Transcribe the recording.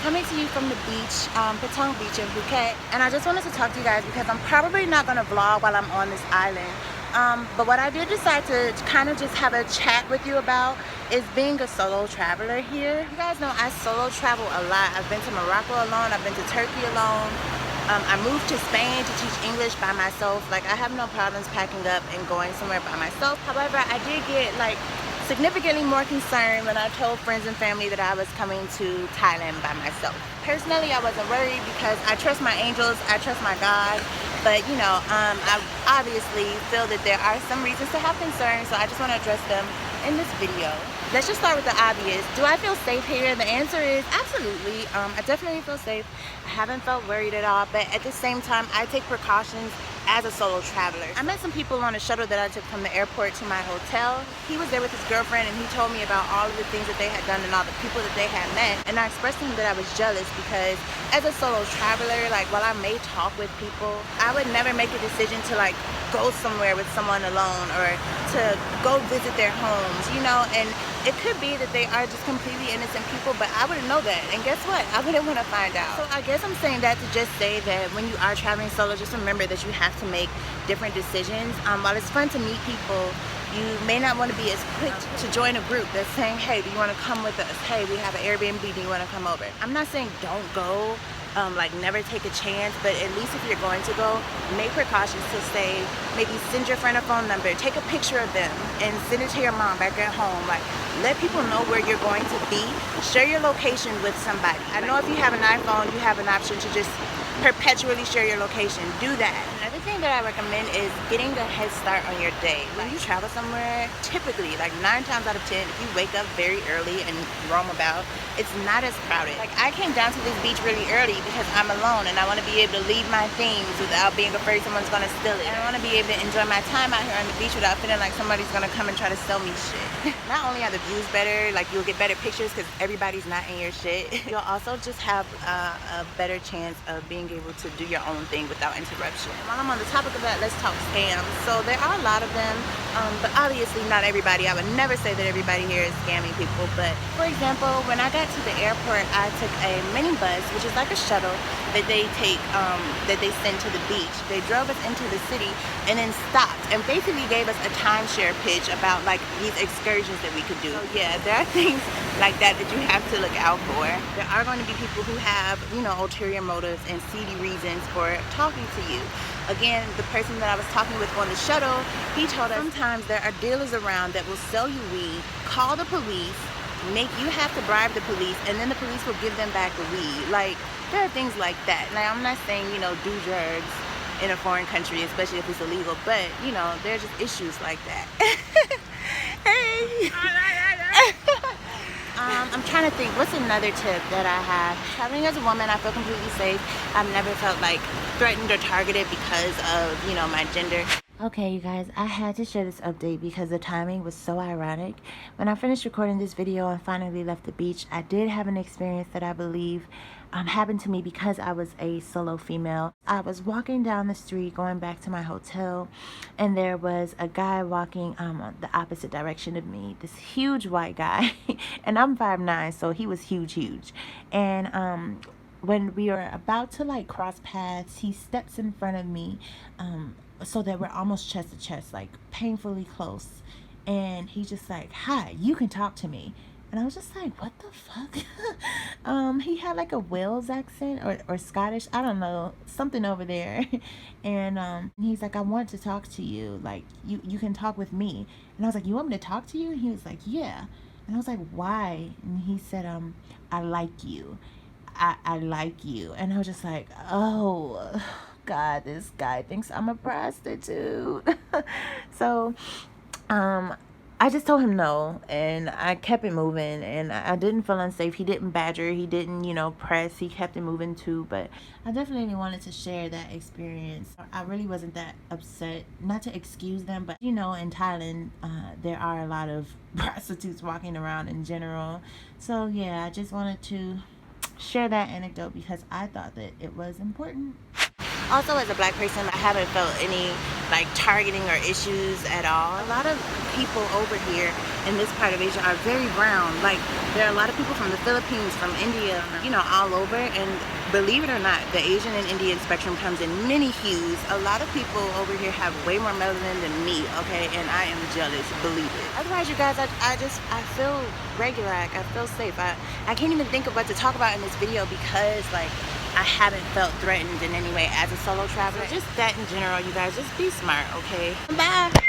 coming to you from the beach, Patong Beach in Phuket, and I just wanted to talk to you guys because I'm probably not going to vlog while I'm on this island. But what I did decide to kind of just have a chat with you about is being a solo traveler here. You guys know I solo travel a lot. I've been to Morocco alone, I've been to Turkey alone. I moved to Spain to teach English by myself. Like, I have no problems packing up and going somewhere by myself. However, I did get like significantly more concerned when I told friends and family that I was coming to Thailand by myself. Personally, I wasn't worried because I trust my angels, I trust my God. But you know, I obviously feel that there are some reasons to have concerns, so I just want to address them in this video. Let's just start with the obvious. Do I feel safe here? The answer is absolutely. I definitely feel safe. I haven't felt worried at all, but at the same time, I take precautions as a solo traveler. I met some people on a shuttle that I took from the airport to my hotel. He was there with his girlfriend and he told me about all of the things that they had done and all the people that they had met. And I expressed to him that I was jealous because as a solo traveler, like, while I may talk with people, I would never make a decision to like go somewhere with someone alone or to go visit their homes, you know. And it could be that they are just completely innocent people, but I wouldn't know that. And guess what? I wouldn't want to find out. So I guess I'm saying that to just say that when you are traveling solo, just remember that you have to make different decisions. While it's fun to meet people, you may not want to be as quick to join a group that's saying, hey, do you want to come with us? Hey, we have an Airbnb, do you want to come over? I'm not saying don't go, like never take a chance, but at least if you're going to go, make precautions to say, maybe send your friend a phone number, take a picture of them and send it to your mom back at home. Like, let people know where you're going to be. Share your location with somebody. I know if you have an iPhone, you have an option to just perpetually share your location. Do that. Another thing that I recommend is getting a head start on your day. When you travel somewhere, typically, like 9 times out of 10, if you wake up very early and roam about, it's not as crowded. Like, I came down to this beach really early because I'm alone and I want to be able to leave my things without being afraid someone's going to steal it. And I want to be able to enjoy my time out here on the beach without feeling like somebody's going to come and try to sell me shit. Not only are the views better, like you'll get better pictures because everybody's not in your shit, you'll also just have a better chance of being able to do your own thing without interruption. While I'm on the topic of that, let's talk scams. So there are a lot of them, but obviously not everybody. I would never say that everybody here is scamming people, but for example, when I got to the airport, I took a mini bus, which is like a shuttle that they take, that they send to the beach. They drove us into the city and then stopped and basically gave us a timeshare pitch about like these excursions that we could do. So yeah, there are things like that that you have to look out for. There are going to be people who have, you know, ulterior motives and seedy reasons for talking to you. Again, the person that I was talking with on the shuttle, he told us sometimes there are dealers around that will sell you weed, call the police, make you have to bribe the police, and then the police will give them back the weed. Like, there are things like that. Like, I'm not saying, you know, do drugs in a foreign country, especially if it's illegal, but you know, there's just issues like that. Hey. I'm trying to think, what's another tip that I have? Traveling as a woman, I feel completely safe. I've never felt like threatened or targeted because of, you know, my gender. Okay, you guys, I had to share this update because the timing was so ironic. When I finished recording this video and finally left the beach, I did have an experience that I believe happened to me because I was a solo female. I was walking down the street going back to my hotel, and there was a guy walking the opposite direction of me, this huge white guy. And I'm 5'9", so he was huge. And when we were about to like cross paths, he steps in front of me, so that we're almost chest to chest, like painfully close. And he's just like, hi, you can talk to me. And I was just like, what the fuck? He had like a Wales accent or Scottish, I don't know, something over there. And he's like, I want to talk to you. Like, you can talk with me. And I was like, you want me to talk to you? And he was like, yeah. And I was like, why? And he said, I like you. I like you. And I was just like, oh, God, this guy thinks I'm a prostitute. So, I just told him no, and I kept it moving, and I didn't feel unsafe. He didn't badger, he didn't, you know, press, he kept it moving too. But I definitely wanted to share that experience. I really wasn't that upset, not to excuse them, but you know, in Thailand, there are a lot of prostitutes walking around in general. So yeah, I just wanted to share that anecdote because I thought that it was important. Also, as a black person, I haven't felt any like targeting or issues at all. A lot of people over here in this part of Asia are very brown. Like, there are a lot of people from the Philippines, from India, you know, all over. And believe it or not, the Asian and Indian spectrum comes in many hues. A lot of people over here have way more melanin than me, okay? And I am jealous, believe it. Otherwise, you guys, I feel regular. Like, I feel safe. I can't even think of what to talk about in this video because, like, I haven't felt threatened in any way as a solo traveler. So just that in general, you guys, just be smart, okay? Bye.